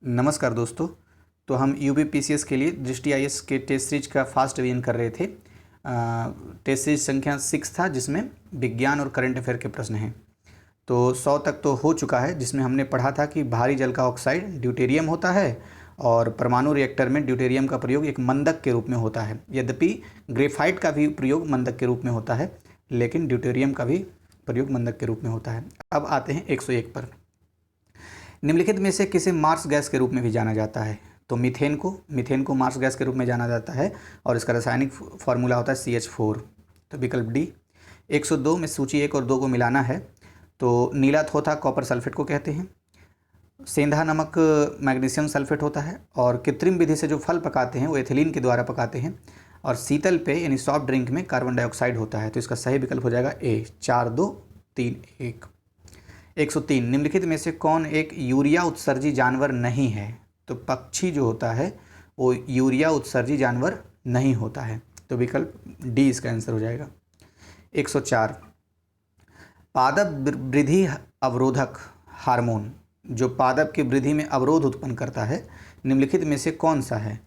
नमस्कार दोस्तों। तो हम यूपीपीसीएस के लिए दृष्टि आईएएस के टेस्ट सीरीज का फास्ट रिवीजन कर रहे थे। टेस्ट सीरीज संख्या 6 था, जिसमें विज्ञान और करंट अफेयर के प्रश्न हैं। तो 100 तक तो हो चुका है, जिसमें हमने पढ़ा था कि भारी जल का ऑक्साइड ड्यूटेरियम होता है और परमाणु रिएक्टर में ड्यूटेरियम का प्रयोग एक मंदक के रूप में होता है। यद्यपि ग्रेफाइट का भी प्रयोग मंदक के रूप में होता है, लेकिन ड्यूटेरियम का भी प्रयोग मंदक के रूप में होता है। अब आते हैं 101 पर। निम्नलिखित में से किसे मार्स गैस के रूप में भी जाना जाता है? तो मीथेन को मार्स गैस के रूप में जाना जाता है और इसका रासायनिक फार्मूला होता है CH4। तो विकल्प डी। 102 में सूची 1 और 2 को मिलाना है। तो नीला थोथा कॉपर सल्फेट को कहते हैं, सेंधा नमक मैग्नीशियम सल्फेट होता है, और कृत्रिम विधि से जो फल पकाते हैं वो एथिलीन के द्वारा पकाते हैं, और शीतल पेय यानी सॉफ्ट ड्रिंक में कार्बन डाइऑक्साइड होता है। तो इसका सही विकल्प हो जाएगा ए। 4 2 3 1। 103 निम्नलिखित में से कौन एक यूरिया उत्सर्जी जानवर नहीं है? तो पक्षी जो होता है वो यूरिया उत्सर्जी जानवर नहीं होता है। तो विकल्प डी इसका आंसर हो जाएगा। 104 पादप वृद्धि अवरोधक हार्मोन जो पादप की वृद्धि में अवरोध उत्पन्न करता है, निम्नलिखित में से कौन सा है?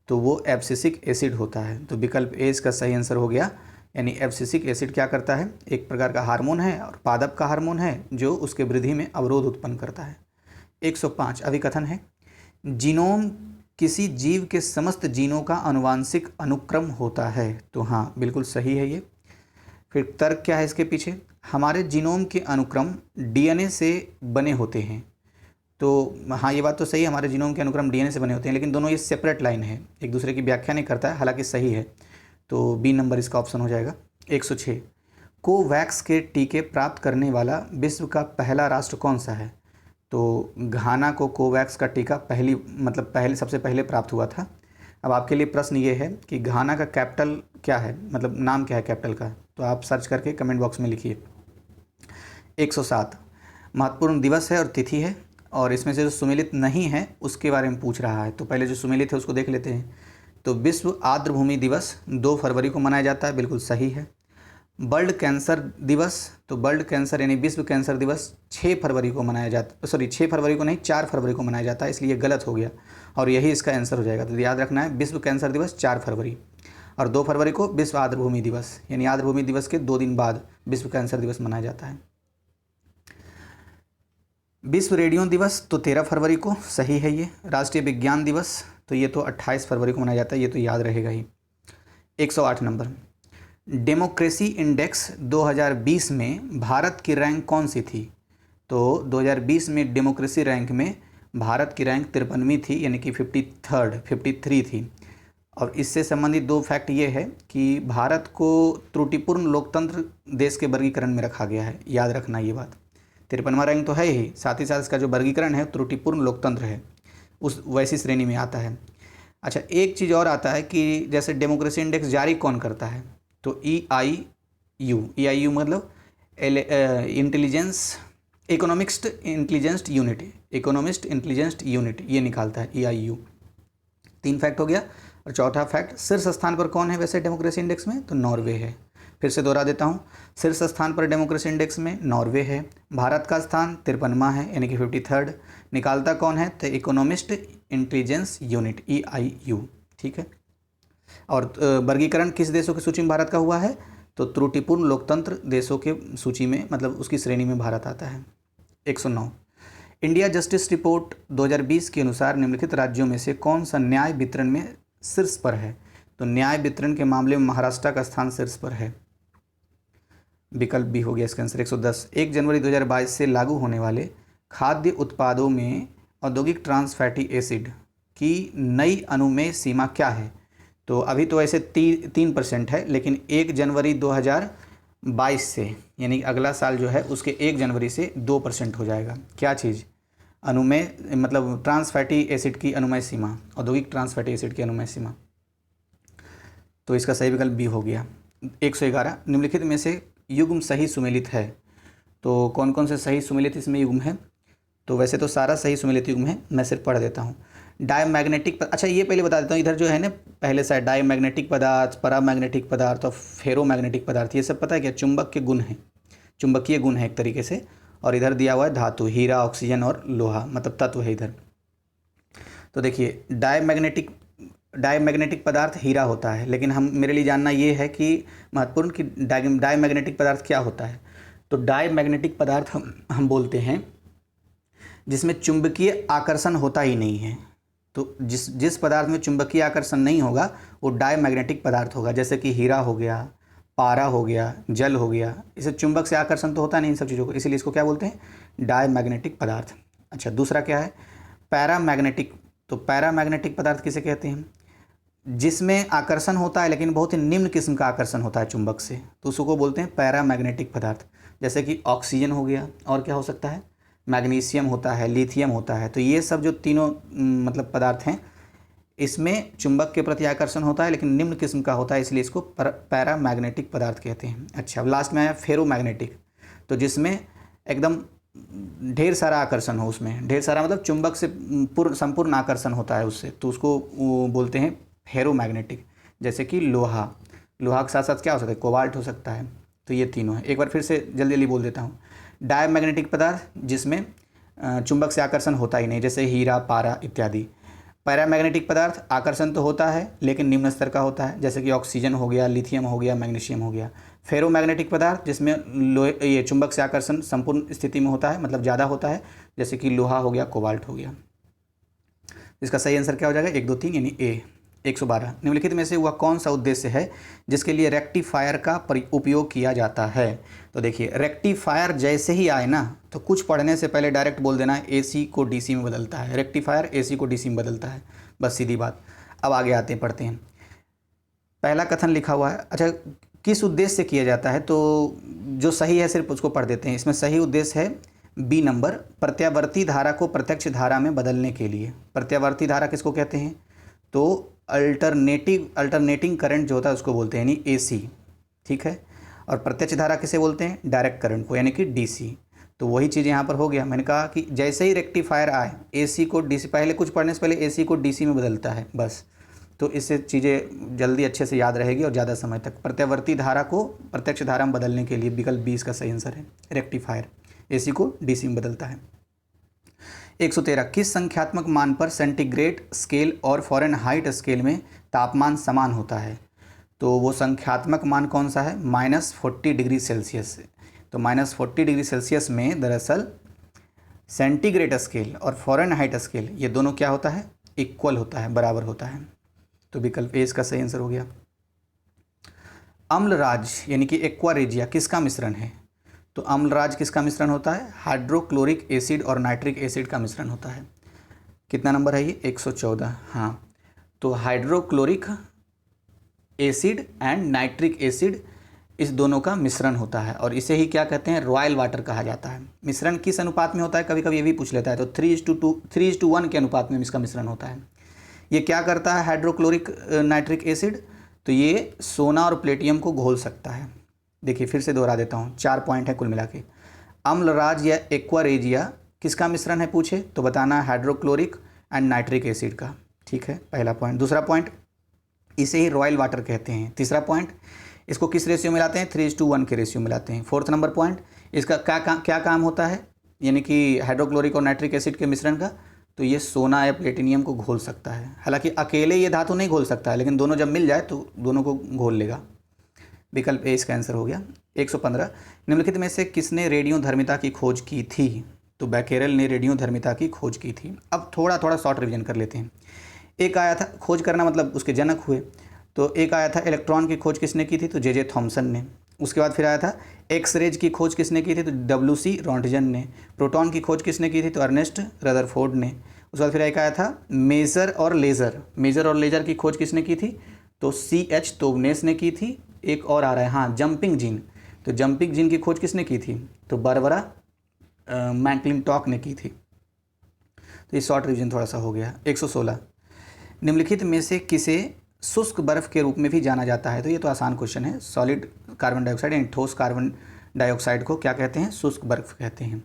तो वो एब्सिसिक एसिड होता है। तो विकल्प ए इसका सही आंसर हो गया। यानी एब्सिसिक एसिड क्या करता है? एक प्रकार का हार्मोन है और पादप का हार्मोन है जो उसके वृद्धि में अवरोध उत्पन्न करता है। 105 अभिकथन है, जीनोम किसी जीव के समस्त जीनों का आनुवांशिक अनुक्रम होता है। तो हाँ, बिल्कुल सही है ये। फिर तर्क क्या है इसके पीछे? हमारे जीनोम के अनुक्रम DNA से बने होते हैं। तो हाँ, ये बात तो सही है, हमारे जीनोम के अनुक्रम DNA से बने होते हैं, लेकिन दोनों ये सेपरेट लाइन है, एक दूसरे की व्याख्या नहीं करता है, हालांकि सही है। तो बी नंबर इसका ऑप्शन हो जाएगा। 106 कोवैक्स के टीके प्राप्त करने वाला विश्व का पहला राष्ट्र कौन सा है? तो घाना को कोवैक्स का टीका सबसे पहले प्राप्त हुआ था। अब आपके लिए प्रश्न ये है कि घाना का कैपिटल क्या है, मतलब नाम क्या है कैपिटल का? तो आप सर्च करके कमेंट बॉक्स में लिखिए। 107 महत्वपूर्ण दिवस है और तिथि है, और इसमें से जो सुमेलित नहीं है उसके बारे में पूछ रहा है। तो पहले जो सुमेलित है उसको देख लेते हैं। तो विश्व आर्द्रभूमि दिवस 2 फरवरी को मनाया जाता है, बिल्कुल सही है। वर्ल्ड कैंसर दिवस, तो वर्ल्ड कैंसर यानी विश्व कैंसर दिवस 6 फरवरी को मनाया जाता, 6 फरवरी को नहीं 4 फरवरी को मनाया जाता है, इसलिए गलत हो गया और यही इसका आंसर हो जाएगा। तो याद रखना है, विश्व कैंसर दिवस 4 फरवरी, और 2 फरवरी को विश्व आर्द्रभूमि दिवस, यानी आर्द्रभूमि दिवस के 2 दिन बाद विश्व कैंसर दिवस मनाया जाता है। विश्व रेडियो दिवस तो 13 फरवरी को, सही है ये। राष्ट्रीय विज्ञान दिवस तो ये तो 28 फरवरी को मनाया जाता है, ये तो याद रहेगा ही। 108 नंबर, डेमोक्रेसी इंडेक्स 2020 में भारत की रैंक कौन सी थी? तो 2020 में डेमोक्रेसी रैंक में भारत की रैंक 53वीं थी, यानी कि 53 थी। और इससे संबंधित 2 फैक्ट ये है कि भारत को त्रुटिपूर्ण लोकतंत्र देश के वर्गीकरण में रखा गया है, याद रखना ये बात। 53वां रैंक तो है ही, साथ ही साथ इसका जो वर्गीकरण है त्रुटिपूर्ण लोकतंत्र है, उस वैसी श्रेणी में आता है। अच्छा, एक चीज़ और आता है कि जैसे डेमोक्रेसी इंडेक्स जारी कौन करता है? तो EIU मतलब इकोनॉमिस्ट इंटेलिजेंस यूनिट ये निकालता है EIU। 3 फैक्ट हो गया। और चौथा फैक्ट, शीर्ष स्थान पर कौन है वैसे डेमोक्रेसी इंडेक्स में? तो नॉर्वे है। फिर से दोहरा देता हूँ, शीर्ष स्थान पर डेमोक्रेसी इंडेक्स में नॉर्वे है। भारत का स्थान 53वां है, यानी कि 53rd। निकालता कौन है? तो इकोनॉमिस्ट इंटेलिजेंस यूनिट EIU, ठीक है। और वर्गीकरण किस देशों की सूची में भारत का हुआ है? तो त्रुटिपूर्ण लोकतंत्र देशों के सूची में, मतलब उसकी श्रेणी में भारत आता है। 109 इंडिया जस्टिस रिपोर्ट 2020 के अनुसार निम्नलिखित राज्यों में से कौन सा न्याय वितरण में शीर्ष पर है? तो न्याय वितरण के मामले में महाराष्ट्र का स्थान शीर्ष पर है, विकल्प बी हो गया इसका आंसर। 110 1 जनवरी 2022 से लागू होने वाले खाद्य उत्पादों में औद्योगिक ट्रांस फैटी एसिड की नई अनुमेय सीमा क्या है? तो अभी तो ऐसे 3% है, लेकिन 1 जनवरी 2022 से, यानी अगला साल जो है उसके 1 जनवरी से 2% हो जाएगा। क्या चीज़? अनुमेय मतलब ट्रांस फैटी एसिड की अनुमेय सीमा, औद्योगिक ट्रांस फैटी एसिड की अनुमेय सीमा। तो इसका सही विकल्प बी हो गया। 111 निम्नलिखित में से युग्म सही सुमेलित है। तो कौन कौन से सही सुमेलित इसमें युग्म है? तो वैसे तो सारा सही सुमेलित युग्म है, मैं सिर्फ पढ़ देता हूँ। डायमैग्नेटिक, अच्छा ये पहले बता देता हूँ, इधर जो है ना पहले साइड डायमैग्नेटिक पदार्थ, पैरामैग्नेटिक पदार्थ और फेरोमैग्नेटिक पदार्थ, ये सब पता है क्या? चुंबक के गुण हैं, चुंबकीय गुण है एक तरीके से। और इधर दिया हुआ है धातु, हीरा, ऑक्सीजन और लोहा, मतलब तत्व है इधर। तो देखिए डायमैग्नेटिक पदार्थ हीरा होता है, लेकिन मेरे लिए जानना ये है कि महत्वपूर्ण कि डायमैग्नेटिक पदार्थ क्या होता है। तो डायमैग्नेटिक पदार्थ हम बोलते हैं जिसमें चुंबकीय आकर्षण होता ही नहीं है। तो जिस पदार्थ में चुंबकीय आकर्षण नहीं होगा वो डायमैग्नेटिक पदार्थ होगा। जैसे कि हीरा हो गया, पारा हो गया, जल हो गया, इसे चुंबक से आकर्षण तो होता नहीं इन सब चीज़ों को, इसीलिए इसको क्या बोलते हैं, डायमैग्नेटिक पदार्थ। अच्छा, दूसरा क्या है, पैरामैग्नेटिक। तो पैरामैग्नेटिक पदार्थ किसे कहते हैं, जिसमें आकर्षण होता है लेकिन बहुत ही निम्न किस्म का आकर्षण होता है चुंबक से, तो उसको बोलते हैं पैरामैग्नेटिक पदार्थ। जैसे कि ऑक्सीजन हो गया, और क्या हो सकता है, मैग्नीशियम होता है, लिथियम होता है। तो ये सब जो तीनों मतलब पदार्थ हैं, इसमें चुंबक के प्रति आकर्षण होता है लेकिन निम्न किस्म का होता है, इसलिए इसको पैरामैग्नेटिक पदार्थ कहते हैं। अच्छा, लास्ट में आया फेरोमैग्नेटिक। तो जिसमें एकदम ढेर सारा आकर्षण हो, उसमें ढेर सारा मतलब चुंबक से संपूर्ण आकर्षण होता है उससे, तो उसको बोलते हैं फेरोमैग्नेटिक। जैसे कि लोहा के साथ साथ क्या हो सकता है, कोबाल्ट हो सकता है। तो ये तीनों है। एक बार फिर से जल्दी जल्दी बोल देता हूँ। डायमैग्नेटिक पदार्थ जिसमें चुंबक से आकर्षण होता ही नहीं, जैसे हीरा, पारा इत्यादि। पैरामैग्नेटिक पदार्थ आकर्षण तो होता है लेकिन निम्न स्तर का होता है, जैसे कि ऑक्सीजन हो गया, लिथियम हो गया, मैग्नीशियम हो गया। फेरोमैग्नेटिक पदार्थ जिसमें ये चुंबक से आकर्षण संपूर्ण स्थिति में होता है, मतलब ज़्यादा होता है, जैसे कि लोहा हो गया, कोबाल्ट हो गया। इसका सही आंसर क्या हो जाएगा, 1, 2, 3 यानी ए। 112, निम्नलिखित में से वह कौन सा उद्देश्य है जिसके लिए रेक्टिफायर का उपयोग किया जाता है। तो देखिए, रेक्टिफायर जैसे ही आए ना, तो कुछ पढ़ने से पहले डायरेक्ट बोल देना है एसी को डीसी में बदलता है, रेक्टिफायर एसी को डीसी में बदलता है, बस सीधी बात। अब आगे आते हैं, पढ़ते हैं। पहला कथन लिखा हुआ है। अच्छा, किस उद्देश्य से किया जाता है, तो जो सही है सिर्फ उसको पढ़ देते हैं। इसमें सही उद्देश्य है बी नंबर, प्रत्यावर्ती धारा को प्रत्यक्ष धारा में बदलने के लिए। प्रत्यावर्ती धारा किसको कहते हैं, तो अल्टरनेटिंग करंट जो होता है उसको बोलते हैं, यानी एसी, ठीक है। और प्रत्यक्ष धारा किसे बोलते हैं, डायरेक्ट करंट को, यानी कि डीसी। तो वही चीज़ यहाँ पर हो गया। मैंने कहा कि जैसे ही रेक्टिफायर आए, एसी को डीसी, पहले कुछ पढ़ने से पहले एसी को डीसी में बदलता है, बस। तो इससे चीज़ें जल्दी अच्छे से याद रहेगी और ज़्यादा समय तक। प्रत्यावर्ती धारा को प्रत्यक्ष धारा में बदलने के लिए विकल्प 20 का सही आंसर है, रेक्टिफायर एसी को डीसी में बदलता है। 113, किस संख्यात्मक मान पर सेंटीग्रेड स्केल और फ़ारेनहाइट स्केल में तापमान समान होता है। तो वो संख्यात्मक मान कौन सा है, -40 डिग्री सेल्सियस। तो -40 डिग्री सेल्सियस में दरअसल सेंटीग्रेड स्केल और फ़ारेनहाइट स्केल ये दोनों क्या होता है, इक्वल होता है, बराबर होता है। तो विकल्प ए इसका सही आंसर हो गया। अम्लराज यानी कि एक्वा रेजिया किसका मिश्रण है। तो अम्लराज किसका मिश्रण होता है, हाइड्रोक्लोरिक एसिड और नाइट्रिक एसिड का मिश्रण होता है। कितना नंबर है ये, 114। हाँ, तो hydrochloric acid and nitric acid, इस दोनों का मिश्रण होता है और इसे ही क्या कहते हैं, रॉयल वाटर कहा जाता है। मिश्रण किस अनुपात में होता है, कभी कभी ये भी पूछ लेता है। तो 3:1 के अनुपात में इसका मिश्रण होता है। ये क्या करता है हाइड्रोक्लोरिक नाइट्रिक एसिड, तो ये सोना और प्लेटियम को घोल सकता है। देखिए फिर से दोहरा देता हूँ, 4 पॉइंट है कुल मिला के। अम्लराज या एक्वा रेजिया किसका मिश्रण है पूछे तो बताना हाइड्रोक्लोरिक एंड नाइट्रिक एसिड का, ठीक है, पहला पॉइंट। दूसरा पॉइंट, इसे ही रॉयल वाटर कहते हैं। तीसरा पॉइंट, इसको किस रेशियो में लाते हैं, 3:1 के रेशियो में लाते हैं। फोर्थ नंबर पॉइंट, इसका क्या काम होता है, यानी कि हाइड्रोक्लोरिक और नाइट्रिक एसिड के मिश्रण का, तो ये सोना या प्लेटिनियम को घोल सकता है। हालांकि अकेले ये धातु नहीं घोल सकता है, लेकिन दोनों जब मिल जाए तो दोनों को घोल लेगा। विकल्प ए इसका आंसर हो गया। 115, निम्नलिखित में से किसने रेडियोधर्मिता की खोज की थी। तो बैकेरेल ने रेडियोधर्मिता की खोज की थी। अब थोड़ा थोड़ा शॉर्ट रिवीजन कर लेते हैं। एक आया था, खोज करना मतलब उसके जनक हुए, तो एक आया था इलेक्ट्रॉन की खोज किसने की थी, तो जे थॉमसन ने। उसके बाद फिर आया था एक्सरेज की खोज किसने की थी, तो WC रोंटगन ने। प्रोटॉन की खोज किसने की थी, तो अर्नेस्ट रदरफोर्ड ने। उसके बाद फिर एक आया था मेजर और लेजर की खोज किसने की थी, तो CH तोवनेस ने की थी। एक और आ रहा है, हाँ, जंपिंग जीन। तो जंपिंग जीन की खोज किसने की थी, तो बारबरा मैक्लिंटॉक ने की थी। तो ये शॉर्ट रिवीजन थोड़ा सा हो गया। 116, निम्नलिखित में से किसे शुष्क बर्फ के रूप में भी जाना जाता है। तो ये तो आसान क्वेश्चन है। सॉलिड कार्बन डाइऑक्साइड यानी ठोस कार्बन डाइऑक्साइड को क्या कहते हैं, शुष्क बर्फ कहते हैं।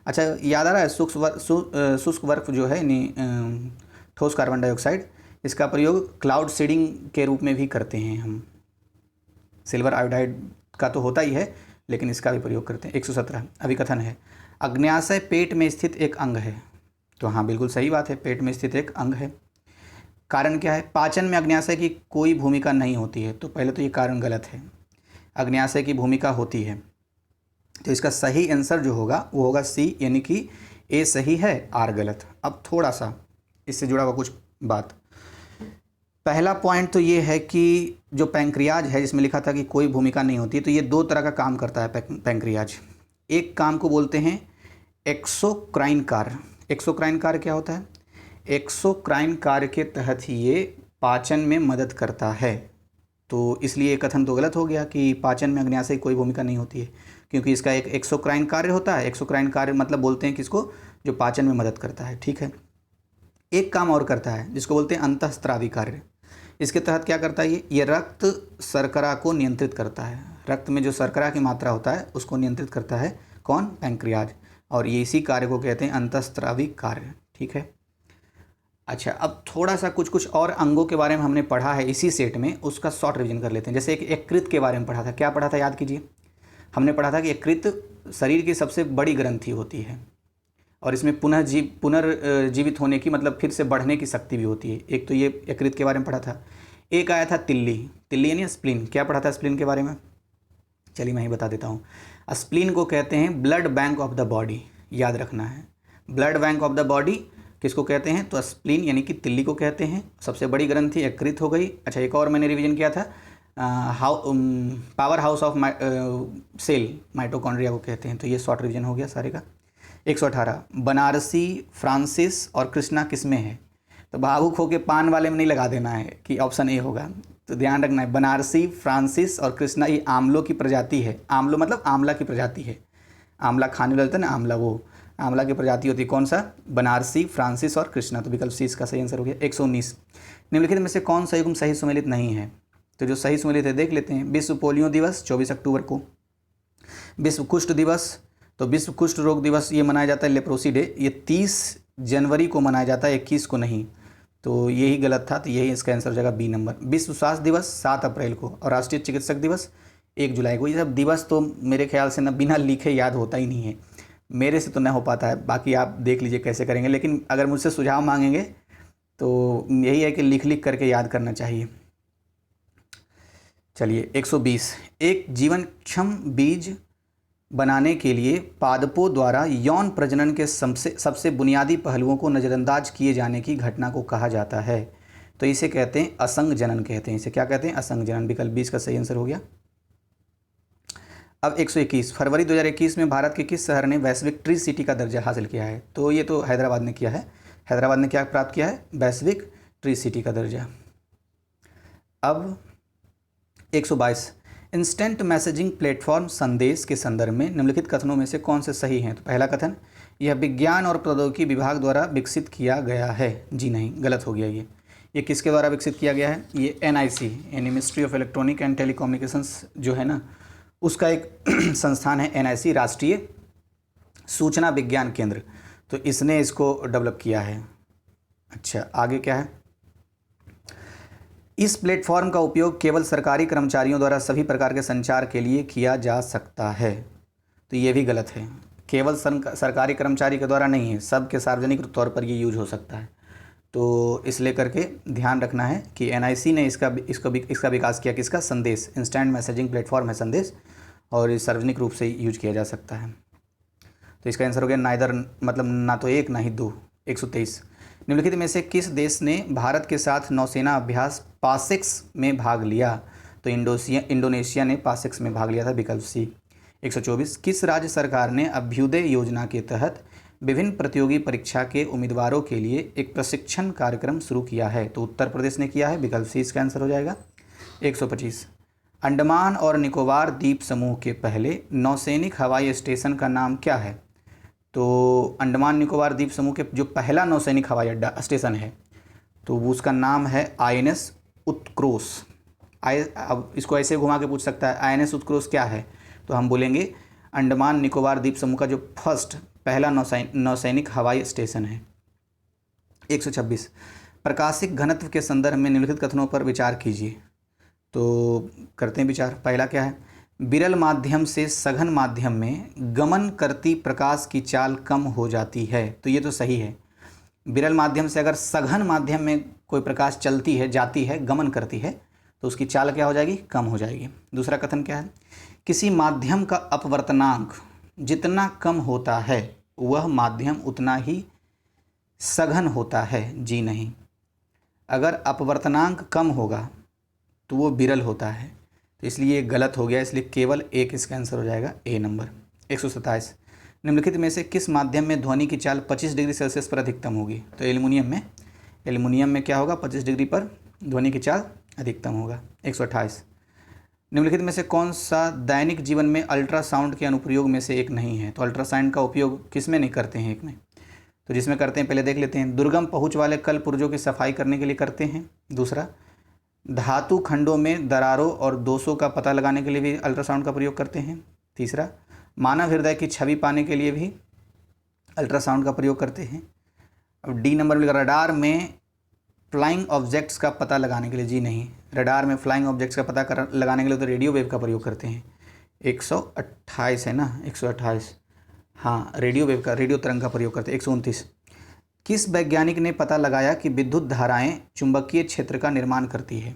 अच्छा, याद आ रहा है, शुष्क बर्फ जो है यानी ठोस कार्बन डाइऑक्साइड, इसका प्रयोग क्लाउड सीडिंग के रूप में भी करते हैं हम। सिल्वर आयोडाइड का तो होता ही है, लेकिन इसका भी प्रयोग करते हैं। 117, अभिकथन है, अग्न्याशय पेट में स्थित एक अंग है। तो हाँ बिल्कुल सही बात है, पेट में स्थित एक अंग है। कारण क्या है? पाचन में अग्न्याशय की कोई भूमिका नहीं होती है। तो पहले तो ये कारण गलत है, अग्न्याशय की भूमिका होती है। तो इसका सही आंसर जो होगा वो होगा सी, यानी कि ए सही है, आर गलत। अब थोड़ा सा इससे जुड़ा हुआ कुछ बात। पहला पॉइंट तो ये है कि जो पैंक्रियाज है, जिसमें लिखा था कि कोई भूमिका नहीं होती, तो ये दो तरह का काम करता है पैंक्रियाज। एक काम को बोलते हैं एक्सोक्राइन कार्य। एक्सोक्राइन कार्य क्या होता है? एक्सोक्राइन कार्य के तहत ही ये पाचन में मदद करता है। तो इसलिए कथन तो गलत हो गया कि पाचन में अग्न्याशय की कोई भूमिका नहीं होती है, क्योंकि इसका एक एक्सोक्राइन कार्य होता है। एक्सोक्राइन कार्य मतलब बोलते हैं किसको? जो पाचन में मदद करता है, ठीक है। एक काम और करता है जिसको बोलते हैं अंतःस्रावी कार्य। इसके तहत क्या करता है? ये रक्त शर्करा को नियंत्रित करता है। रक्त में जो शर्करा की मात्रा होता है उसको नियंत्रित करता है कौन? पैंक्रियाज। और ये इसी कार्य को कहते हैं अंतःस्रावी कार्य, ठीक है। अच्छा, अब थोड़ा सा कुछ और अंगों के बारे में हमने पढ़ा है इसी सेट में, उसका शॉर्ट रिवीजन कर लेते हैं। जैसे एक यकृत के बारे में पढ़ा था। क्या पढ़ा था? याद कीजिए। हमने पढ़ा था कि यकृत शरीर की सबसे बड़ी ग्रंथि होती है और इसमें पुनर्जीवित होने की, मतलब फिर से बढ़ने की शक्ति भी होती है। एक तो ये यकृत के बारे में पढ़ा था। एक आया था तिल्ली। तिल्ली यानी स्प्लीन। क्या पढ़ा था स्प्लीन के बारे में? चलिए मैं ही बता देता हूँ। स्प्लीन को कहते हैं blood bank of the body, याद रखना है। Blood bank of the body किसको कहते हैं? तो स्प्लीन यानी कि तिल्ली को कहते हैं। सबसे बड़ी ग्रंथि यकृत हो गई। अच्छा, एक और मैंने रिवीजन किया था, power house of cell, mitochondria को कहते हैं। तो ये शॉर्ट रिवीजन हो गया सारे का। 118, बनारसी, फ्रांसिस और कृष्णा किस में है? तो भावुक होके पान वाले में नहीं लगा देना है कि ऑप्शन ए होगा। तो ध्यान रखना है, बनारसी, फ्रांसिस और कृष्णा ये आंवलों की प्रजाति है। आंवलो मतलब आंवला की प्रजाति है। आंवला खाने वाला होता है ना, आंवला, वो आंवला की प्रजाति होती है। कौन सा? बनारसी, फ्रांसिस और कृष्णा। तो विकल्प सी इसका सही आंसर हो गया। 119, निम्नलिखित में से कौन सा युग्म सही सुमेलित नहीं है? तो जो सही सुमेलित है देख लेते हैं। विश्व पोलियो दिवस 24 अक्टूबर को। विश्व कुष्ठ दिवस, तो विश्व कुष्ठ रोग दिवस ये मनाया जाता है, लेप्रोसी डे, ये 30 जनवरी को मनाया जाता है, 21 को नहीं। तो यही गलत था, तो यही इसका आंसर हो जाएगा बी नंबर। विश्व स्वास्थ्य दिवस 7 अप्रैल को और राष्ट्रीय चिकित्सक दिवस 1 जुलाई को। ये सब दिवस तो मेरे ख्याल से ना बिना लिखे याद होता ही नहीं है, मेरे से तो न हो पाता है। बाकी आप देख लीजिए कैसे करेंगे, लेकिन अगर मुझसे सुझाव मांगेंगे तो यही है कि लिख करके याद करना चाहिए। चलिए 120, एक जीवनक्षम बीज बनाने के लिए पादपों द्वारा यौन प्रजनन के सबसे बुनियादी पहलुओं को नज़रअंदाज किए जाने की घटना को कहा जाता है। तो इसे कहते हैं असंग जनन कहते हैं। इसे क्या कहते हैं? असंग जनन। विकल्प 20 का सही आंसर हो गया। अब 121, फरवरी 2021 में भारत के किस शहर ने वैश्विक ट्री सिटी का दर्जा हासिल किया है? तो ये तो हैदराबाद ने किया है। हैदराबाद ने क्या प्राप्त किया है? वैश्विक ट्री सिटी का दर्जा। अब 122, इंस्टेंट मैसेजिंग प्लेटफॉर्म संदेश के संदर्भ में निम्नलिखित कथनों में से कौन से सही हैं? तो पहला कथन, यह विज्ञान और प्रौद्योगिकी विभाग द्वारा विकसित किया गया है। जी नहीं, गलत हो गया। ये किसके द्वारा विकसित किया गया है? ये NIC यानी ministry of electronic and telecommunications जो है ना, उसका एक संस्थान है NIC, राष्ट्रीय सूचना विज्ञान केंद्र। तो इसने इसको डेवलप किया है। अच्छा, आगे क्या है? इस प्लेटफॉर्म का उपयोग केवल सरकारी कर्मचारियों द्वारा सभी प्रकार के संचार के लिए किया जा सकता है। तो ये भी गलत है, केवल सरकारी कर्मचारी के द्वारा नहीं है, सबके सार्वजनिक तौर पर ये यूज हो सकता है। तो इसलिए करके ध्यान रखना है कि NIC ने इसका विकास किया। किसका? संदेश, इंस्टेंट मैसेजिंग प्लेटफॉर्म है संदेश, और इस सार्वजनिक रूप से यूज किया जा सकता है। तो इसका आंसर हो गया नाइदर, मतलब ना तो एक ना ही दो। 123, निम्नलिखित में से किस देश ने भारत के साथ नौसेना अभ्यास पासेक्स में भाग लिया? तो इंडोनेशिया ने पासेक्स में भाग लिया था। विकल्प सी। 124, किस राज्य सरकार ने अभ्युदय योजना के तहत विभिन्न प्रतियोगी परीक्षा के उम्मीदवारों के लिए एक प्रशिक्षण कार्यक्रम शुरू किया है? तो उत्तर प्रदेश ने किया है। विकल्प सी इसका आंसर हो जाएगा। 125, अंडमान और निकोबार द्वीप समूह के पहले नौसैनिक हवाई स्टेशन का नाम क्या है? तो अंडमान निकोबार द्वीप समूह के जो पहला नौसैनिक हवाई अड्डा स्टेशन है, तो उसका नाम है INS उत्क्रोश। अब इसको ऐसे घुमा के पूछ सकता है, INS उत्क्रोश क्या है? तो हम बोलेंगे अंडमान निकोबार द्वीप समूह का जो पहला नौसैनिक हवाई स्टेशन है। 126, प्रकाशिक घनत्व के संदर्भ में निम्नलिखित कथनों पर विचार कीजिए। तो करते हैं विचार। पहला क्या है? विरल माध्यम से सघन माध्यम में गमन करती प्रकाश की चाल कम हो जाती है। तो ये तो सही है। विरल माध्यम से अगर सघन माध्यम में कोई प्रकाश चलती है, जाती है, गमन करती है, तो उसकी चाल क्या हो जाएगी? कम हो जाएगी। दूसरा कथन क्या है? किसी माध्यम का अपवर्तनांक जितना कम होता है वह माध्यम उतना ही सघन होता है। जी नहीं, अगर अपवर्तनांक कम होगा तो वो विरल होता है, तो इसलिए ये गलत हो गया, इसलिए केवल एक इसका आंसर हो जाएगा ए नंबर। 127, निम्नलिखित में से किस माध्यम में ध्वनि की चाल 25 डिग्री सेल्सियस पर अधिकतम होगी? तो एल्युमिनियम में क्या होगा? 25 डिग्री पर ध्वनि की चाल अधिकतम होगा। 128, निम्नलिखित में से कौन सा दैनिक जीवन में अल्ट्रासाउंड के अनुप्रयोग में से एक नहीं है? तो अल्ट्रासाउंड का उपयोग किस में नहीं करते हैं? एक में, तो जिसमें करते हैं पहले देख लेते हैं। दुर्गम पहुंच वाले कल पुर्जों की सफाई करने के लिए करते हैं। दूसरा, धातु खंडों में दरारों और दोषों का पता लगाने के लिए भी अल्ट्रासाउंड का प्रयोग करते हैं। तीसरा, मानव हृदय की छवि पाने के लिए भी अल्ट्रासाउंड का प्रयोग करते हैं। अब डी नंबर में रडार में फ्लाइंग ऑब्जेक्ट्स का पता लगाने के लिए। जी नहीं, रडार में फ्लाइंग ऑब्जेक्ट्स का पता लगाने के लिए तो रेडियो वेव का प्रयोग करते हैं। 128 है ना, 128, हाँ, रेडियो वेव का, रेडियो तरंग का प्रयोग करते हैं। 129, किस वैज्ञानिक ने पता लगाया कि विद्युत धाराएं चुंबकीय क्षेत्र का निर्माण करती है?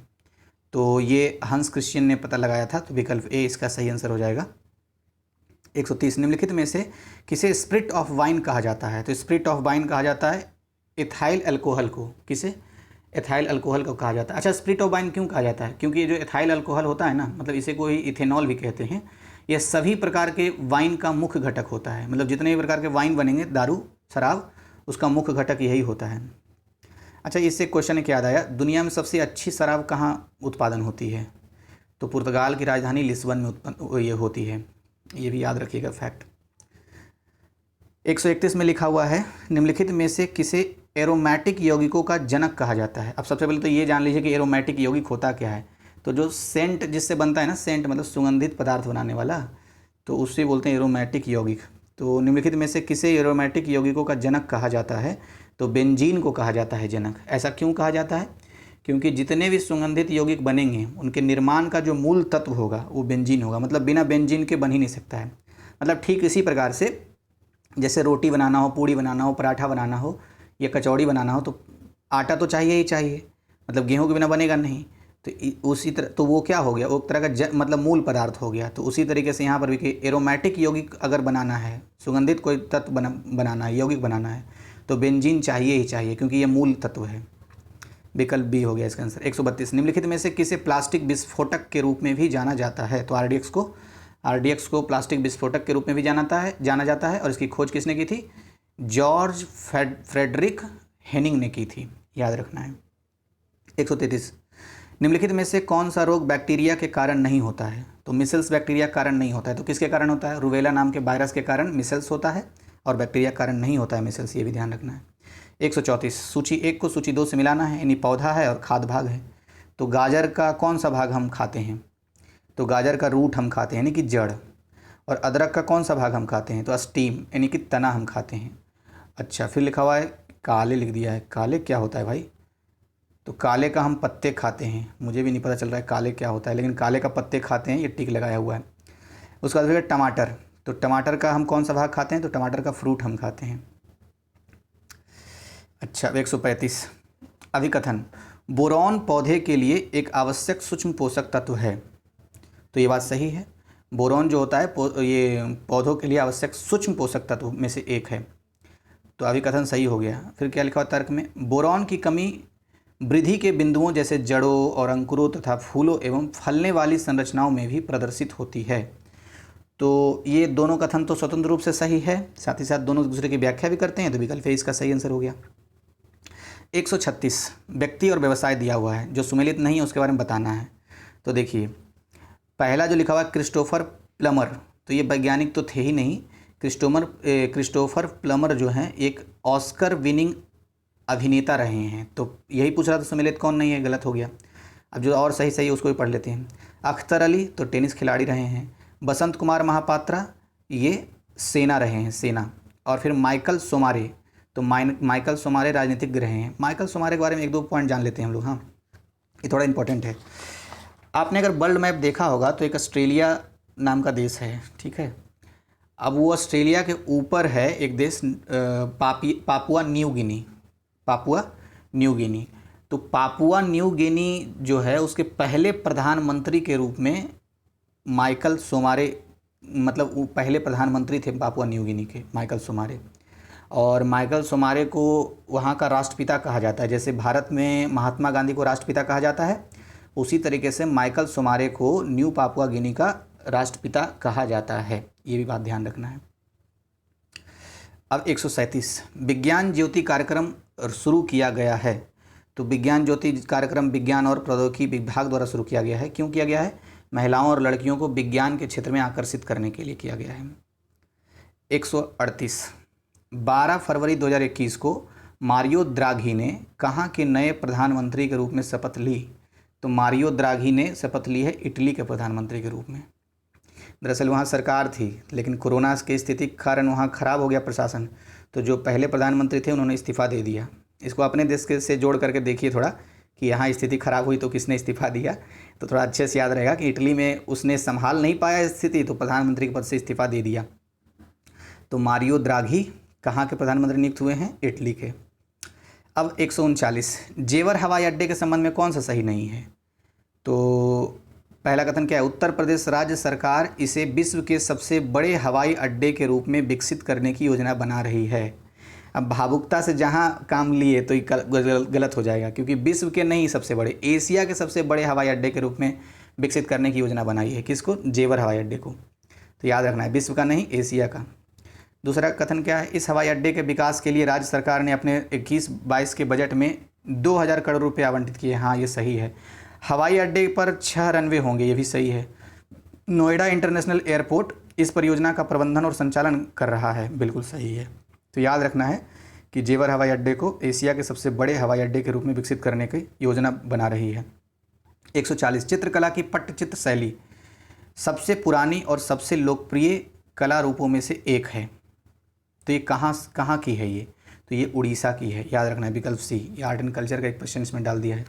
तो ये हंस क्रिश्चियन ने पता लगाया था, तो विकल्प ए इसका सही आंसर हो जाएगा। 130, निम्नलिखित में से किसे स्पिरिट ऑफ वाइन कहा जाता है? तो स्पिरिट ऑफ वाइन कहा जाता है एथाइल अल्कोहल को। किसे? एथाइल अल्कोहल को कहा जाता है। अच्छा, स्पिरिट ऑफ वाइन क्यों कहा जाता है? क्योंकि ये जो एथाइल अल्कोहल होता है ना, मतलब इसे कोई इथेनॉल भी कहते हैं, यह सभी प्रकार के वाइन का मुख्य घटक होता है। मतलब जितने भी प्रकार के वाइन बनेंगे, दारू, शराब, उसका मुख्य घटक यही होता है। अच्छा, इससे क्वेश्चन क्या याद आया, दुनिया में सबसे अच्छी शराब कहाँ उत्पादन होती है? तो पुर्तगाल की राजधानी लिस्बन में उत्पन्न ये होती है, ये भी याद रखिएगा फैक्ट। 131 में लिखा हुआ है, निम्नलिखित में से किसे एरोमेटिक यौगिकों का जनक कहा जाता है? अब सबसे पहले तो ये जान लीजिए कि एरोमेटिक यौगिक होता क्या है। तो जो सेंट जिससे बनता है ना, सेंट मतलब सुगंधित पदार्थ बनाने वाला, तो उससे बोलते हैं एरोमेटिक यौगिक। तो निम्नलिखित में से किसे एरोमेटिक यौगिकों का जनक कहा जाता है? तो बेंजीन को कहा जाता है जनक। ऐसा क्यों कहा जाता है? क्योंकि जितने भी सुगंधित यौगिक बनेंगे उनके निर्माण का जो मूल तत्व होगा वो बेंजीन होगा। मतलब बिना बेंजीन के बन ही नहीं सकता है। मतलब ठीक इसी प्रकार से जैसे रोटी बनाना हो, पूड़ी बनाना हो, पराठा बनाना हो या कचौड़ी बनाना हो, तो आटा तो चाहिए ही चाहिए, मतलब गेहूं के बिना बनेगा नहीं। तो उसी तरह, तो वो क्या हो गया, वो एक तरह का मतलब मूल पदार्थ हो गया। तो उसी तरीके से यहाँ पर भी कि एरोमेटिक यौगिक अगर बनाना है, सुगंधित कोई तत्व बनाना है, यौगिक बनाना है, तो बेंजीन चाहिए ही चाहिए, क्योंकि ये मूल तत्व है। विकल्प बी हो गया इसका आंसर। 132, निम्नलिखित में से किसे प्लास्टिक विस्फोटक के रूप में भी जाना जाता है? तो आरडीएक्स को प्लास्टिक विस्फोटक के रूप में भी जाना जाता है। और इसकी खोज किसने की थी? जॉर्ज फ्रेडरिक हेनिंग ने की थी, याद रखना है। 133, निम्नलिखित में से कौन सा रोग बैक्टीरिया के कारण नहीं होता है? तो मिसल्स बैक्टीरिया कारण नहीं होता है। तो किसके कारण होता है? रूबेला नाम के वायरस के कारण मिसल्स होता है, और बैक्टीरिया कारण नहीं होता है मिसल्स, ये भी ध्यान रखना है। 134, सूची 1 को सूची 2 से मिलाना है, यानी पौधा है और खाद्य भाग है। तो गाजर का कौन सा भाग हम खाते हैं? तो गाजर का रूट हम खाते हैं, यानी कि जड़। और अदरक का कौन सा भाग हम खाते हैं? तो स्टीम, यानी कि तना हम खाते हैं। अच्छा, फिर लिखा हुआ है काले, लिख दिया है। काले क्या होता है भाई? तो काले का हम पत्ते खाते हैं। मुझे भी नहीं पता चल रहा है काले क्या होता है, लेकिन काले का पत्ते खाते हैं, ये टिक लगाया हुआ है। उसके बाद फिर टमाटर, तो टमाटर का हम कौन सा भाग खाते हैं? तो टमाटर का फ्रूट हम खाते हैं। अच्छा, 135, अभिकथन, बोरॉन पौधे के लिए एक आवश्यक सूक्ष्म पोषक तत्व है। तो ये बात सही है, बोरॉन जो होता है ये पौधों के लिए आवश्यक सूक्ष्म पोषक तत्व में से एक है। तो अभिकथन सही हो गया। फिर क्या लिखा हुआ तर्क में? बोरॉन की कमी वृद्धि के बिंदुओं जैसे जड़ों और अंकुरों तथा फूलों एवं फलने वाली संरचनाओं में भी प्रदर्शित होती है। तो ये दोनों कथन तो स्वतंत्र रूप से सही है, साथ ही साथ दोनों दूसरे की व्याख्या भी करते हैं, तो विकल्प इसका सही आंसर हो गया। 136, व्यक्ति और व्यवसाय दिया हुआ है, जो सुमेलित नहीं है उसके बारे में बताना है। तो देखिए, पहला जो लिखा हुआ है क्रिस्टोफर प्लमर, तो ये वैज्ञानिक तो थे ही नहीं। क्रिस्टोफर प्लमर जो हैं एक ऑस्कर विनिंग अभिनेता रहे हैं। तो यही पूछ रहा था सुमेलित कौन नहीं है, गलत हो गया। अब जो और सही है उसको भी पढ़ लेते हैं। अख्तर अली तो टेनिस खिलाड़ी रहे हैं। बसंत कुमार महापात्रा ये सेना रहे हैं, सेना। और फिर माइकल सोमारे, तो माइकल सोमारे राजनीतिज्ञ रहे हैं। माइकल सोमारे के बारे में 1-2 पॉइंट जान लेते हैं हम लोग। हाँ, ये थोड़ा इंपॉर्टेंट है। आपने अगर वर्ल्ड मैप देखा होगा तो एक ऑस्ट्रेलिया नाम का देश है, ठीक है। अब वो ऑस्ट्रेलिया के ऊपर है एक देश Papua New Guinea, Papua New Guinea. तो पापुआ न्यू गिनी जो है उसके पहले प्रधानमंत्री के रूप में माइकल सोमारे, मतलब वो पहले प्रधानमंत्री थे पापुआ न्यू गिनी के, माइकल सोमारे। और माइकल सोमारे को वहाँ का राष्ट्रपिता कहा जाता है। जैसे भारत में महात्मा गांधी को राष्ट्रपिता कहा जाता है, उसी तरीके से माइकल सोमारे को न्यू पापुआ गिनी का राष्ट्रपिता कहा जाता है। ये भी बात ध्यान रखना है। अब 137 विज्ञान ज्योति कार्यक्रम शुरू किया गया है। तो विज्ञान ज्योति कार्यक्रम विज्ञान और प्रौद्योगिकी विभाग द्वारा शुरू किया गया है। क्यों किया गया है? महिलाओं और लड़कियों को विज्ञान के क्षेत्र में आकर्षित करने के लिए किया गया है। 138 12 फरवरी 2021 को मारियो द्राघी ने कहाँ के नए प्रधानमंत्री के रूप में शपथ ली? तो मारियो द्राघी ने शपथ ली है इटली के प्रधानमंत्री के रूप में। दरअसल वहाँ सरकार थी, लेकिन कोरोना की स्थिति के कारण वहाँ ख़राब हो गया प्रशासन, तो जो पहले प्रधानमंत्री थे उन्होंने इस्तीफ़ा दे दिया। इसको अपने देश के से जोड़ करके देखिए थोड़ा कि यहाँ स्थिति ख़राब हुई तो किसने इस्तीफ़ा दिया, तो थोड़ा अच्छे से याद रहेगा कि इटली में उसने संभाल नहीं पाया स्थिति, तो प्रधानमंत्री के पद से इस्तीफ़ा दे दिया। तो मारियो द्राघी कहाँ के प्रधानमंत्री नियुक्त हुए हैं? इटली के। अब 139 जेवर हवाई अड्डे के संबंध में कौन सा सही नहीं है? तो पहला कथन क्या है? उत्तर प्रदेश राज्य सरकार इसे विश्व के सबसे बड़े हवाई अड्डे के रूप में विकसित करने की योजना बना रही है। अब भावुकता से जहाँ काम लिए तो ये गलत हो जाएगा, क्योंकि विश्व के नहीं, सबसे बड़े, एशिया के सबसे बड़े हवाई अड्डे के रूप में विकसित करने की योजना बनाई है। किसको? जेवर हवाई अड्डे को। तो याद रखना है, विश्व का नहीं, एशिया का। दूसरा कथन क्या है? इस हवाई अड्डे के विकास के लिए राज्य सरकार ने अपने 21-22 के बजट में 2000 करोड़ रुपये आवंटित किए। हाँ, ये सही है। हवाई अड्डे पर 6 रनवे होंगे, ये भी सही है। नोएडा इंटरनेशनल एयरपोर्ट इस परियोजना का प्रबंधन और संचालन कर रहा है, बिल्कुल सही है। तो याद रखना है कि जेवर हवाई अड्डे को एशिया के सबसे बड़े हवाई अड्डे के रूप में विकसित करने की योजना बना रही है। 140 चित्रकला की पट्टचित्र शैली सबसे पुरानी और सबसे लोकप्रिय कला रूपों में से एक है। तो ये कहाँ की है? ये तो ये उड़ीसा की है। याद रखना है, विकल्प सी। ये आर्ट एंड कल्चर का एक क्वेश्चन इसमें डाल दिया है,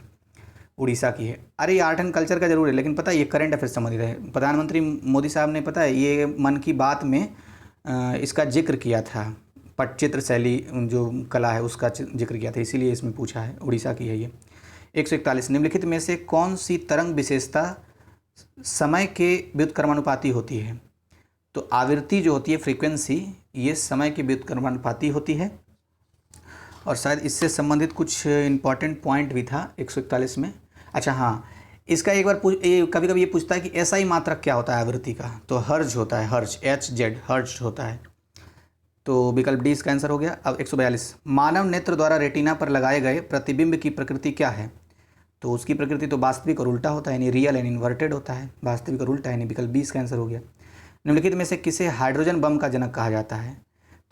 उड़ीसा की है। अरे ये आर्ट एंड कल्चर का जरूर है, लेकिन पता है ये करंट अफेयर संबंधित है। प्रधानमंत्री मोदी साहब ने, पता है, ये मन की बात में इसका जिक्र किया था, पटचित्र शैली जो कला है उसका जिक्र किया था, इसीलिए इसमें पूछा है। उड़ीसा की है ये। 141 निम्नलिखित में से कौन सी तरंग विशेषता समय के व्युत्क्रमानुपाती होती है? तो आवृत्ति जो होती है, फ्रीक्वेंसी, ये समय के व्युत्क्रमानुपाती होती है। और शायद इससे संबंधित कुछ इंपॉर्टेंट पॉइंट भी था 141 में। अच्छा हाँ, इसका एक बार कभी कभी ये पूछता है कि ऐसा ही मात्रक क्या होता है आवृत्ति का? तो हर्ज होता है, हर्ज, HZ, हर्ज होता है। तो विकल्प डी इसका आंसर हो गया। अब 142 मानव नेत्र द्वारा रेटिना पर लगाए गए प्रतिबिंब की प्रकृति क्या है? तो उसकी प्रकृति तो वास्तविक और उल्टा होता है, यानी रियल एंड इन्वर्टेड होता है। वास्तविक और उल्टा, यानी विकल्प बी इसका आंसर हो गया। निम्नलिखित में से किसे हाइड्रोजन बम का जनक कहा जाता है?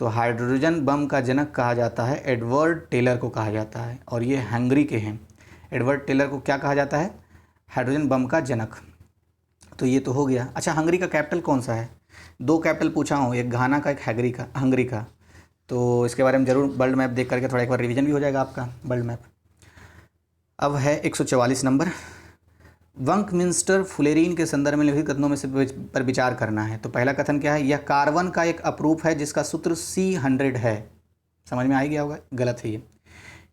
तो हाइड्रोजन बम का जनक कहा जाता है एडवर्ड टेलर को कहा जाता है, और ये हंगरी के हैं। एडवर्ड टेलर को क्या कहा जाता है? हाइड्रोजन बम का जनक। तो ये तो हो गया। अच्छा, हंगरी का कैपिटल कौन सा है? 2 कैपिटल पूछा हूँ, एक घाना का, एक हंगरी का। तो इसके बारे में ज़रूर वर्ल्ड मैप देख करके थोड़ा एक बार रिवीजन भी हो जाएगा आपका वर्ल्ड मैप। अब है 144 नंबर, बंकमिंस्टर फुलेरीन के संदर्भ में लिखित कथनों में से पर विचार करना है। तो पहला कथन क्या है? यह कार्बन का एक अपरूप है जिसका सूत्र C100 है। समझ में आ गया होगा? गलत है ये,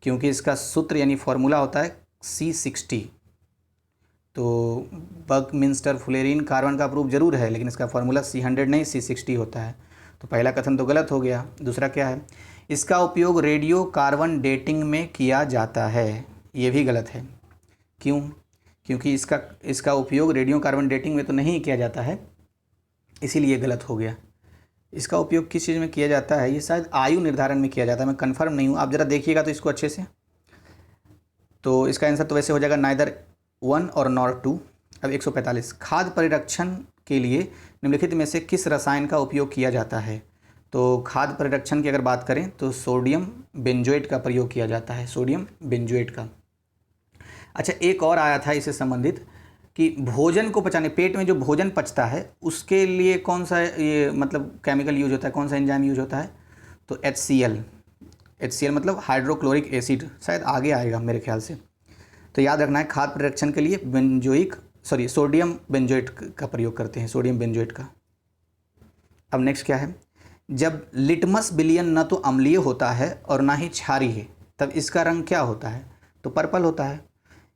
क्योंकि इसका सूत्र यानी फॉर्मूला होता है C60। तो बंकमिंस्टर फुलेरीन कार्बन का अपरूप जरूर है, लेकिन इसका फॉर्मूला C100 नहीं, C60 होता है। तो पहला कथन तो गलत हो गया। दूसरा क्या है? इसका उपयोग रेडियो कार्बन डेटिंग में किया जाता है। ये भी गलत है। क्यों? क्योंकि इसका उपयोग रेडियो कार्बन डेटिंग में तो नहीं किया जाता है, इसीलिए गलत हो गया। इसका उपयोग किस चीज़ में किया जाता है? ये शायद आयु निर्धारण में किया जाता है, मैं कंफर्म नहीं हूँ, आप ज़रा देखिएगा तो इसको अच्छे से। तो इसका आंसर तो वैसे हो जाएगा नाइदर 1 और नॉर 2। अब 145 खाद्य परिरक्षण के लिए निम्नलिखित में से किस रसायन का उपयोग किया जाता है? तो खाद्य परिरक्षण की अगर बात करें तो सोडियम बेंजोएट का प्रयोग किया जाता है, सोडियम बेंजोएट का। अच्छा, एक और आया था इससे संबंधित कि भोजन को पचाने, पेट में जो भोजन पचता है उसके लिए कौन सा ये मतलब केमिकल यूज होता है, कौन सा एंजाइम यूज होता है? तो HCl मतलब हाइड्रोक्लोरिक एसिड, शायद आगे आएगा मेरे ख्याल से। तो याद रखना है, खाद्य परिरक्षण के लिए सोडियम बेंजोएट का प्रयोग करते हैं, सोडियम बेंजोएट का। अब नेक्स्ट क्या है? जब लिटमस विलयन न तो अम्लीय होता है और ना ही क्षारीय है, तब इसका रंग क्या होता है? तो पर्पल होता है।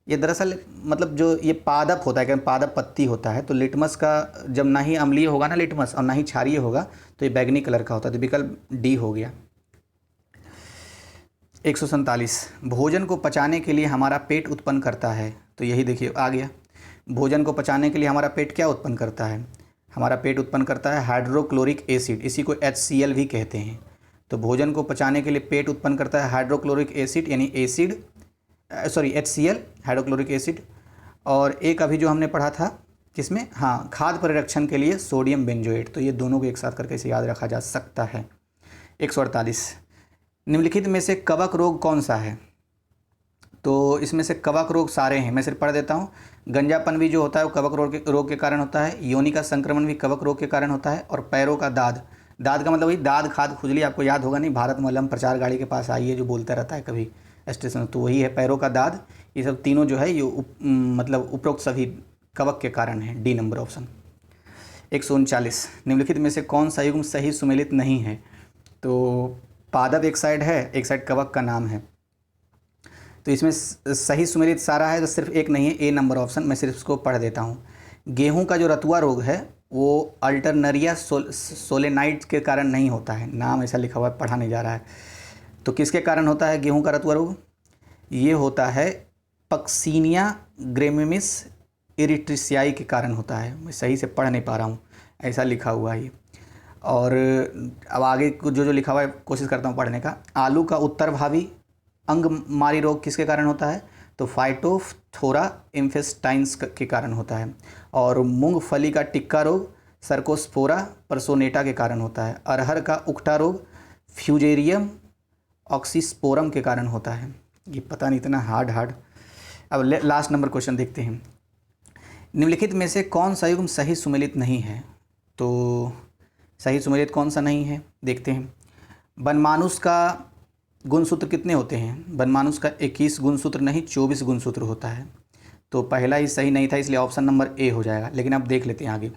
ये दरअसल मतलब जो ये पादप होता है, पादप पत्ती होता है, तो लिटमस का जब ना ही अम्लीय होगा ना लिटमस और ना ही क्षारीय होगा तो ये बैगनी कलर का होता है। तो विकल्प डी हो गया। 147, भोजन को पचाने के लिए हमारा पेट उत्पन्न करता है। तो यही देखिए आ गया, भोजन को पचाने के लिए हमारा पेट क्या उत्पन्न करता है? हमारा पेट उत्पन्न करता है हाइड्रोक्लोरिक एसिड, इसी को HCl भी कहते हैं। तो भोजन को पचाने के लिए पेट उत्पन्न करता है हाइड्रोक्लोरिक एसिड यानी acid, sorry HCl, hydrochloric acid. और एक अभी जो हमने पढ़ा था किसमें, हाँ, खाद्य परिरक्षण के लिए सोडियम बेंजोएट। तो ये दोनों को एक साथ करके इसे याद रखा जा सकता है। 148, निम्नलिखित में से कवक रोग कौन सा है? तो इसमें से कवक रोग सारे हैं, मैं सिर्फ पढ़ देता हूँ। गंजापन भी जो होता है वो कवक रोग के कारण होता है। योनि का संक्रमण भी कवक रोग के कारण होता है। और पैरों का दाद, दाद का मतलब वही दाद खाद खुजली, आपको याद होगा नहीं, भारत मलम प्रचार गाड़ी के पास आई है जो बोलता रहता है कभी स्टेशन, तो वही है पैरों का दाद। ये सब तीनों जो है ये मतलब उपरोक्त सभी कवक के कारण है। D number option. 139, निम्नलिखित में से कौन सा युग्म सही सुमेलित नहीं है? तो पादप एक साइड है, एक साइड कवक का नाम है। तो इसमें सही सुमेलित सारा है, तो सिर्फ एक नहीं है, ए नंबर ऑप्शन। मैं सिर्फ इसको पढ़ देता हूँ। गेहूं का जो रतुआ रोग है वो अल्टरनरिया सोलेनाइट के कारण नहीं होता है, नाम ऐसा लिखा हुआ है, पढ़ा नहीं जा रहा है। तो किसके कारण होता है गेहूं का रतुआ रोग? ये होता है पक्सीनिया ग्रेमिमिस इरिट्रिसियाई के कारण होता है। मैं सही से पढ़ नहीं पा रहा हूँ, ऐसा लिखा हुआ है ये। और अब आगे जो लिखा हुआ है कोशिश करता हूँ पढ़ने का। आलू का उत्तरभावी अंगमारी रोग किसके कारण होता है? तो फाइटोफथोरा इन्फेस्टाइन्स के कारण होता है। और मूंगफली का टिक्का रोग सर्कोस्पोरा परसोनेटा के कारण होता है। अरहर का उकठा रोग फ्यूजेरियम ऑक्सीस्पोरम के कारण होता है। ये पता नहीं, इतना हार्ड। अब लास्ट नंबर क्वेश्चन देखते हैं। निम्नलिखित में से कौन सा युग्म सही सुमेलित नहीं है? तो सही सुमेलित कौन सा नहीं है देखते हैं। बनमानुस का गुणसूत्र कितने होते हैं? बनमानुस का 21 गुणसूत्र नहीं 24 गुणसूत्र होता है। तो पहला ही सही नहीं था, इसलिए ऑप्शन नंबर ए हो जाएगा। लेकिन अब देख लेते हैं आगे।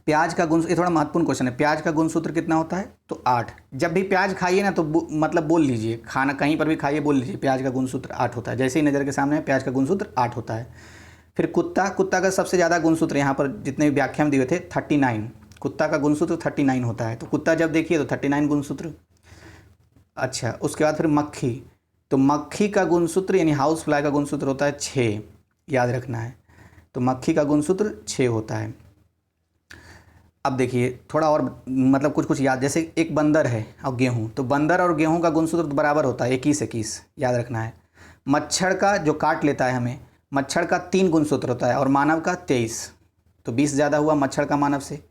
प्याज का गुण, ये थोड़ा महत्वपूर्ण क्वेश्चन है। प्याज का गुणसूत्र कितना होता है? तो 8। जब भी प्याज खाइए ना तो मतलब बोल लीजिए, खाना कहीं पर भी खाइए बोल लीजिए प्याज का गुणसूत्र 8 होता है। जैसे ही नज़र के सामने है प्याज का गुणसूत्र 8 होता है। फिर कुत्ता का सबसे ज़्यादा गुणसूत्र, यहाँ पर जितने भी व्याख्या में दिए थे 39, कुत्ता का गुणसूत्र 39 होता है। तो कुत्ता जब देखिए तो 39 गुणसूत्र। अच्छा, उसके बाद फिर मक्खी, तो मक्खी का गुणसूत्र यानी हाउस फ्लाई का गुणसूत्र होता है 6, याद रखना है। तो मक्खी का गुणसूत्र 6 होता है। अब देखिए थोड़ा और मतलब कुछ याद, जैसे एक बंदर है और गेहूँ, तो बंदर और गेहूँ का गुणसूत्र बराबर होता है 21, याद रखना है। मच्छर का जो काट लेता है हमें, मच्छर का 3 गुणसूत्र होता है और मानव का 23, तो 20 ज़्यादा हुआ मच्छर का मानव से।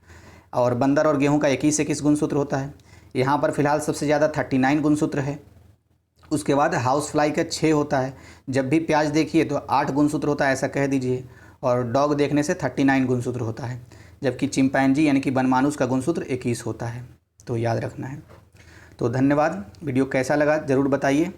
और बंदर और गेहूँ का 21 गुणसूत्र होता है। यहाँ पर फिलहाल सबसे ज़्यादा 39 गुणसूत्र है। उसके बाद हाउस फ्लाई का 6 होता है। जब भी प्याज देखिए तो 8 गुणसूत्र होता है, ऐसा कह दीजिए। और डॉग देखने से 39 गुणसूत्र होता है। जबकि चिंपैंजी यानी कि बनमानुस का गुणसूत्र 21 होता है। तो याद रखना है। तो धन्यवाद। वीडियो कैसा लगा ज़रूर बताइए।